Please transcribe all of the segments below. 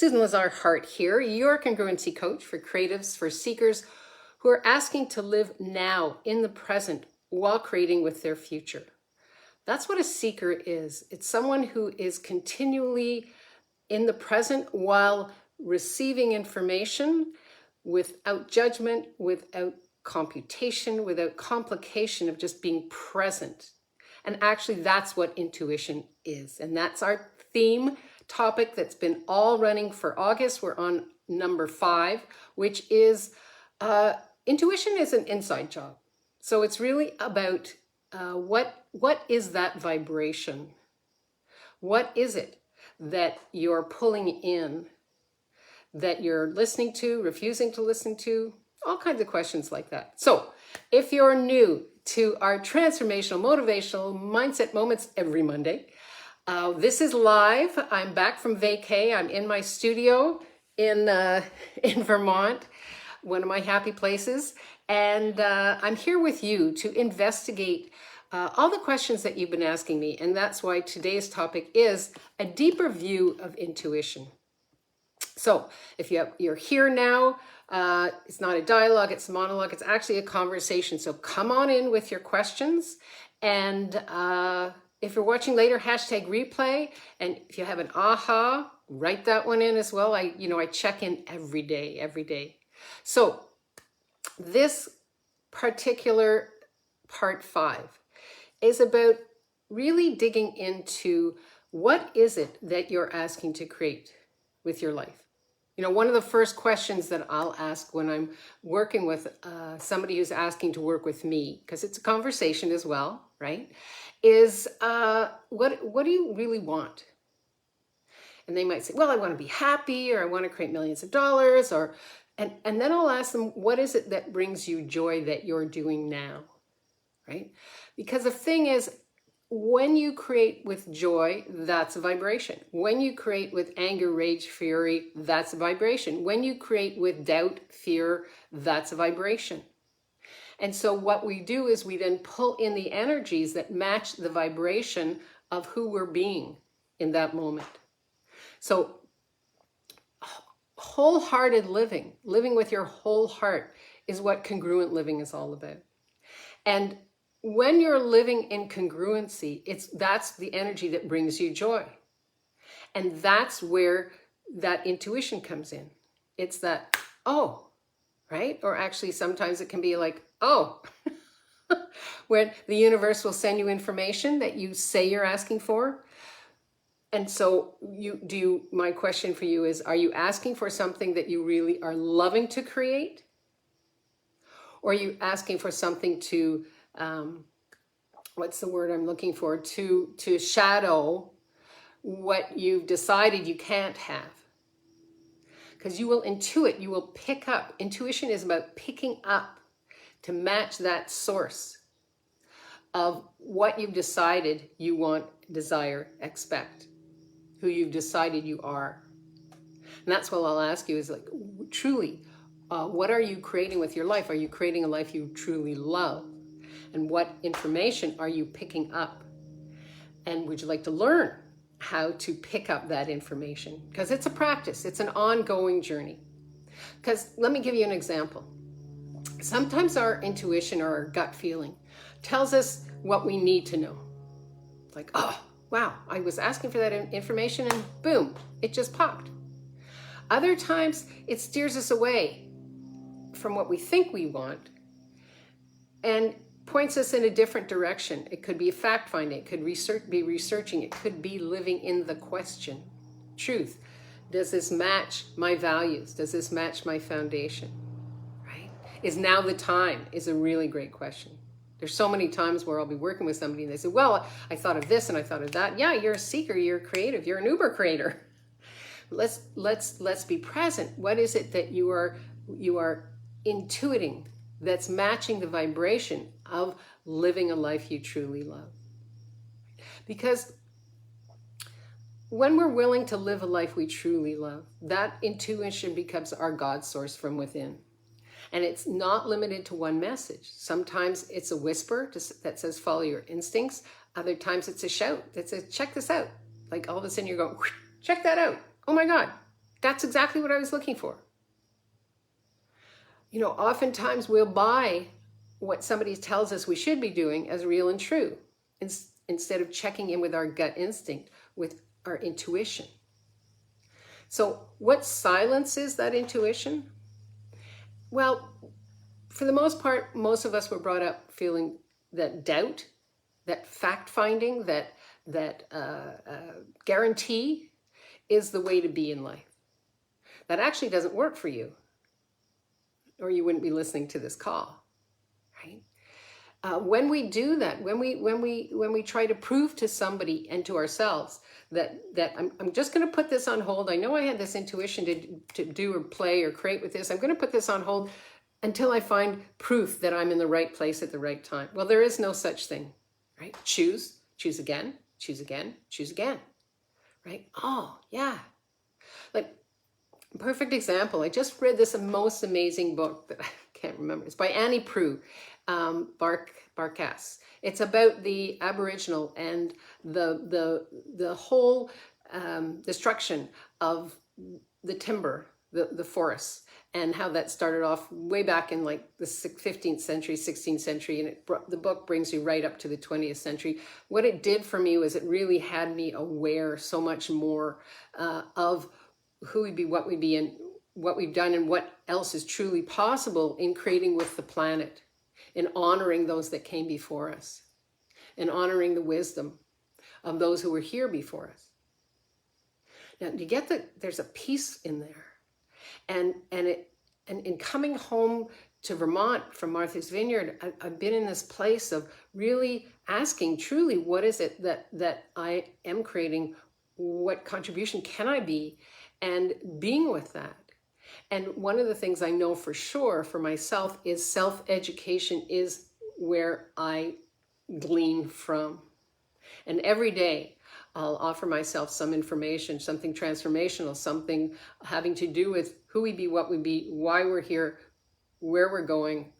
Susan Lazar-Hart here, your congruency coach for creatives, for seekers who are asking to live now in the present while creating with their future. That's what a seeker is. It's someone who is continually in the present while receiving information without judgment, without computation, without complication, of just being present. And actually, that's what intuition is. And that's our theme topic that's been all running for August. We're on number 5, which is intuition is an inside job. So it's really about what is that vibration? What is it that you're pulling in, that you're listening to, refusing to listen to? All kinds of questions like that. So if you're new to our transformational, motivational mindset moments every Monday, this is live. I'm back from vacay. I'm in my studio in Vermont, one of my happy places. And I'm here with you to investigate all the questions that you've been asking me. And that's why today's topic is a deeper view of intuition. So if you're here now, it's not a dialogue, it's a monologue, it's actually a conversation. So come on in with your questions. And if you're watching later, hashtag replay. And if you have an aha, write that one in as well. I check in every day. So this particular part 5 is about really digging into what is it that you're asking to create with your life. One of the first questions that I'll ask when I'm working with somebody who's asking to work with me, because it's a conversation as well, right, is what do you really want? And they might say, well, I want to be happy, or I want to create millions of dollars, and then I'll ask them, what is it that brings you joy that you're doing now, right? Because the thing is, when you create with joy, that's a vibration. When you create with anger, rage, fury, that's a vibration. When you create with doubt, fear, that's a vibration. And so what we do is we then pull in the energies that match the vibration of who we're being in that moment. So wholehearted living with your whole heart, is what congruent living is all about. And when you're living in congruency, that's the energy that brings you joy. And that's where that intuition comes in. It's that, oh, right? Or actually sometimes it can be like, oh, when the universe will send you information that you say you're asking for. And so my question for you is, are you asking for something that you really are loving to create? Or are you asking for something to, what's the word I'm looking for, to shadow what you've decided you can't have? Because you will intuit, you will pick up. Intuition is about picking up to match that source of what you've decided you want, desire, expect, who you've decided you are. And that's what I'll ask you is, like, truly, what are you creating with your life? Are you creating a life you truly love? And what information are you picking up? And would you like to learn how to pick up that information? Because it's a practice. It's an ongoing journey. Because let me give you an example. Sometimes our intuition or our gut feeling tells us what we need to know. Like, oh, wow, I was asking for that information and boom, it just popped. Other times it steers us away from what we think we want and points us in a different direction. It could be fact-finding, it could be researching, it could be living in the question. Truth, does this match my values? Does this match my foundation? Right? Is now the time is a really great question. There's so many times where I'll be working with somebody and they say, well, I thought of this and I thought of that. Yeah, you're a seeker, you're creative, you're an Uber creator. Let's be present. What is it that you are intuiting that's matching the vibration of living a life you truly love? Because when we're willing to live a life we truly love, that intuition becomes our God source from within. And it's not limited to one message. Sometimes it's a whisper that says, follow your instincts. Other times it's a shout that says, check this out. Like all of a sudden you're going, check that out. Oh my God, That's exactly what I was looking for. You know, oftentimes we'll buy what somebody tells us we should be doing as real and true instead of checking in with our gut instinct, with our intuition. So what silences that intuition? Well, for the most part, most of us were brought up feeling that doubt, that fact-finding, that guarantee is the way to be in life. That actually doesn't work for you, or you wouldn't be listening to this call, right? When we do that, when we try to prove to somebody and to ourselves that I'm just going to put this on hold. I know I had this intuition to do or play or create with this. I'm going to put this on hold until I find proof that I'm in the right place at the right time. Well, there is no such thing, right? Choose again, choose again, choose again, right? Oh, yeah. Like, perfect example. I just read this most amazing book that I can't remember. It's by Annie Proulx, Barkas. It's about the Aboriginal and the whole destruction of the timber, the forests, and how that started off way back in like the 15th century, 16th century, and the book brings you right up to the 20th century. What it did for me was it really had me aware so much more of who we be, what we be, and what we've done, and what else is truly possible in creating with the planet, in honoring those that came before us, and honoring the wisdom of those who were here before us. Now, you get that there's a peace in there. And in coming home to Vermont from Martha's Vineyard, I've been in this place of really asking truly, what is it that I am creating? What contribution can I be? And being with that. And one of the things I know for sure for myself is self-education is where I glean from. And every day I'll offer myself some information, something transformational, something having to do with who we be, what we be, why we're here, where we're going,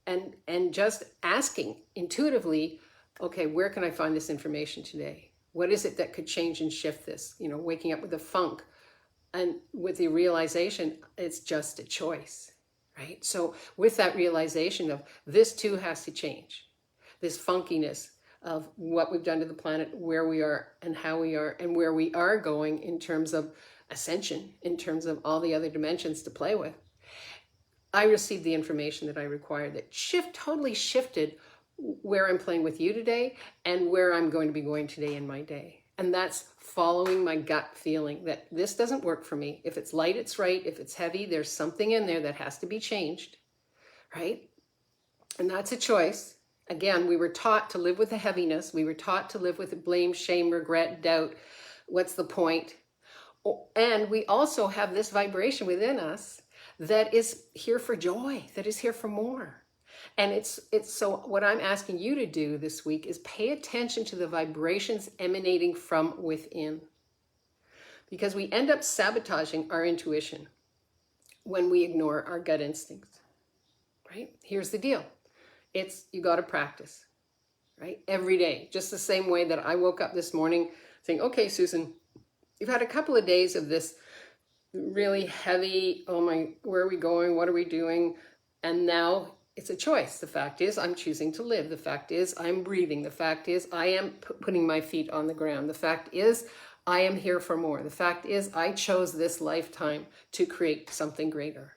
and just asking intuitively, okay, where can I find this information today? What is it that could change and shift this? You know, waking up with a funk and with the realization, it's just a choice, right? So with that realization of this too has to change, this funkiness of what we've done to the planet, where we are and how we are and where we are going in terms of ascension, in terms of all the other dimensions to play with. I received the information that I required that totally shifted where I'm playing with you today and where I'm going to be going today in my day. And that's following my gut feeling that this doesn't work for me. If it's light, it's right. If it's heavy, there's something in there that has to be changed, right? And that's a choice. Again, we were taught to live with the heaviness. We were taught to live with the blame, shame, regret, doubt. What's the point? And we also have this vibration within us that is here for joy, that is here for more. And it's so what I'm asking you to do this week is pay attention to the vibrations emanating from within. Because we end up sabotaging our intuition when we ignore our gut instincts, right? Here's the deal. You got to practice, right? Every day, just the same way that I woke up this morning saying, okay, Susan, you've had a couple of days of this really heavy, oh my, where are we going? What are we doing? And now it's a choice. The fact is I'm choosing to live. The fact is I'm breathing. The fact is I am putting my feet on the ground. The fact is I am here for more. The fact is I chose this lifetime to create something greater.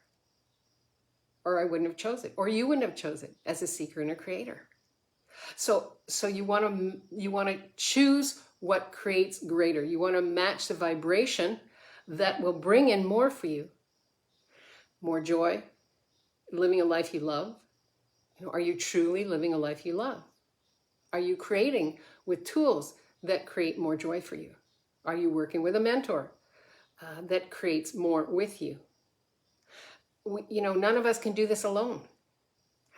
Or I wouldn't have chosen it, or you wouldn't have chosen it as a seeker and a creator. So you want to choose what creates greater. You want to match the vibration that will bring in more for you. More joy, living a life you love. You know, are you truly living a life you love? Are you creating with tools that create more joy for you? Are you working with a mentor that creates more with you? None of us can do this alone,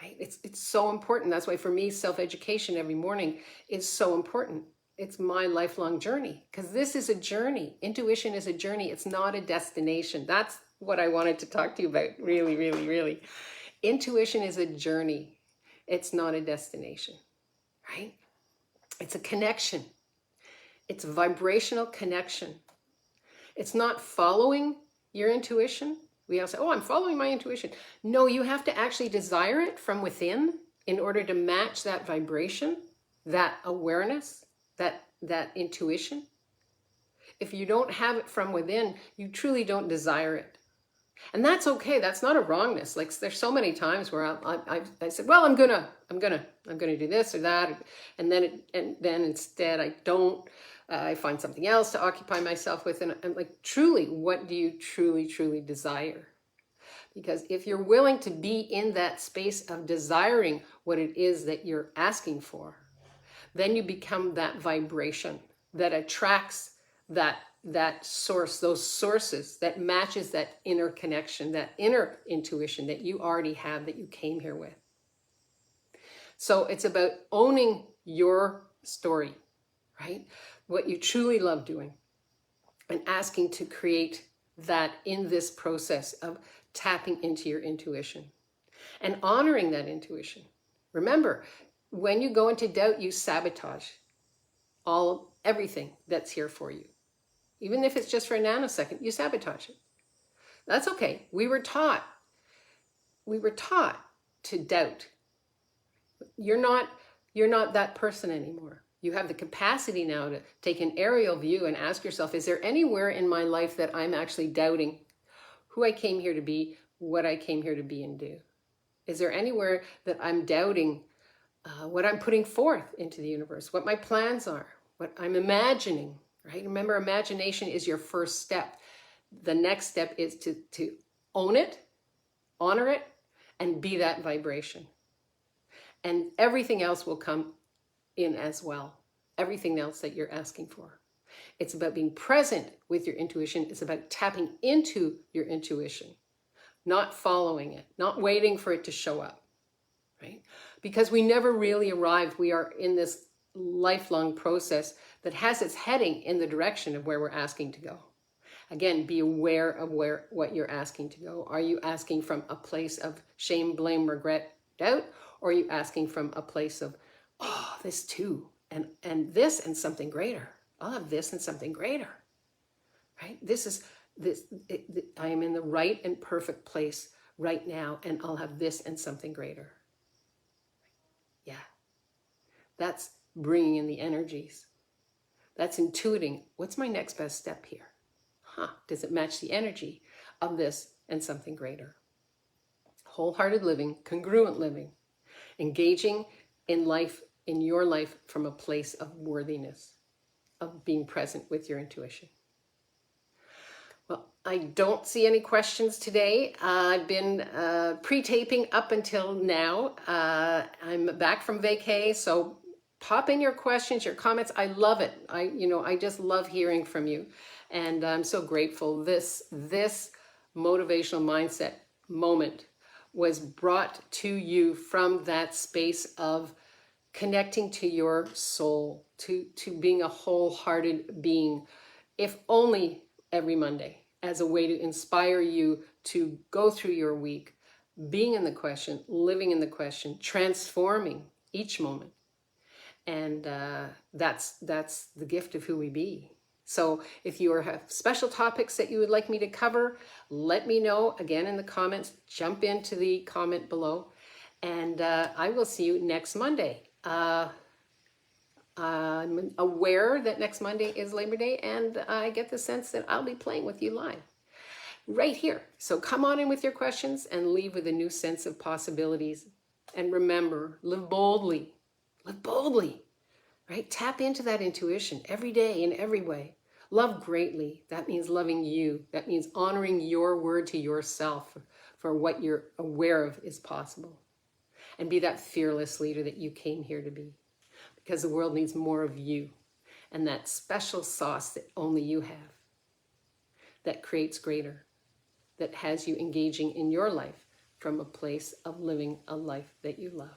right? It's so important. That's why for me, self-education every morning is so important. It's my lifelong journey because this is a journey. Intuition is a journey. It's not a destination. That's what I wanted to talk to you about. Really, really, really. Intuition is a journey. It's not a destination, right? It's a connection. It's a vibrational connection. It's not following your intuition? We all say, oh, I'm following my intuition. No, you have to actually desire it from within in order to match that vibration, that awareness, that intuition. If you don't have it from within, you truly don't desire it. And that's okay. That's not a wrongness. Like there's so many times where I said, well, I'm gonna do this or that, and then instead I don't. I find something else to occupy myself with, and I'm like, truly, what do you truly desire? Because if you're willing to be in that space of desiring what it is that you're asking for, then you become that vibration that attracts that source, those sources that matches that inner connection, that inner intuition that you already have, that you came here with. So it's about owning your story, right? What you truly love doing, and asking to create that in this process of tapping into your intuition and honoring that intuition. Remember, when you go into doubt, you sabotage everything that's here for you. Even if it's just for a nanosecond, you sabotage it. That's okay. We were taught to doubt. You're not that person anymore. You have the capacity now to take an aerial view and ask yourself, is there anywhere in my life that I'm actually doubting who I came here to be, what I came here to be and do? Is there anywhere that I'm doubting what I'm putting forth into the universe, what my plans are, what I'm imagining? Right? Remember, imagination is your first step. The next step is to own it, honor it, and be that vibration. And everything else will come in as well. Everything else that you're asking for. It's about being present with your intuition. It's about tapping into your intuition, not following it, not waiting for it to show up, right? Because we never really arrived. We are in this lifelong process that has its heading in the direction of where we're asking to go. Again, be aware of what you're asking to go. Are you asking from a place of shame, blame, regret, doubt? Or are you asking from a place of, oh, this too, and this and something greater. I'll have this and something greater, right? I am in the right and perfect place right now, and I'll have this and something greater. Yeah, that's bringing in the energies. That's intuiting, what's my next best step here? Does it match the energy of this and something greater? Wholehearted living, congruent living, engaging in life, in your life from a place of worthiness, of being present with your intuition. Well, I don't see any questions today. I've been pre-taping up until now. I'm back from vacay, so pop in your questions, your comments. I love it. I just love hearing from you. And I'm so grateful. This motivational mindset moment was brought to you from that space of connecting to your soul, to being a wholehearted being, if only every Monday, as a way to inspire you to go through your week, being in the question, living in the question, transforming each moment. And that's the gift of who we be. So if you have special topics that you would like me to cover, let me know again in the comments. Jump into the comment below, and I will see you next Monday. I'm aware that next Monday is Labor Day, and I get the sense that I'll be playing with you live right here. So come on in with your questions and leave with a new sense of possibilities. And remember, live boldly, right? Tap into that intuition every day in every way. Love greatly. That means loving you. That means honoring your word to yourself for what you're aware of is possible. And be that fearless leader that you came here to be. Because the world needs more of you. And that special sauce that only you have. That creates greater. That has you engaging in your life from a place of living a life that you love.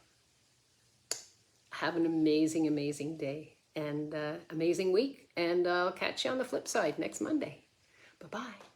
Have an amazing, amazing day. And amazing week. And I'll catch you on the flip side next Monday. Bye-bye.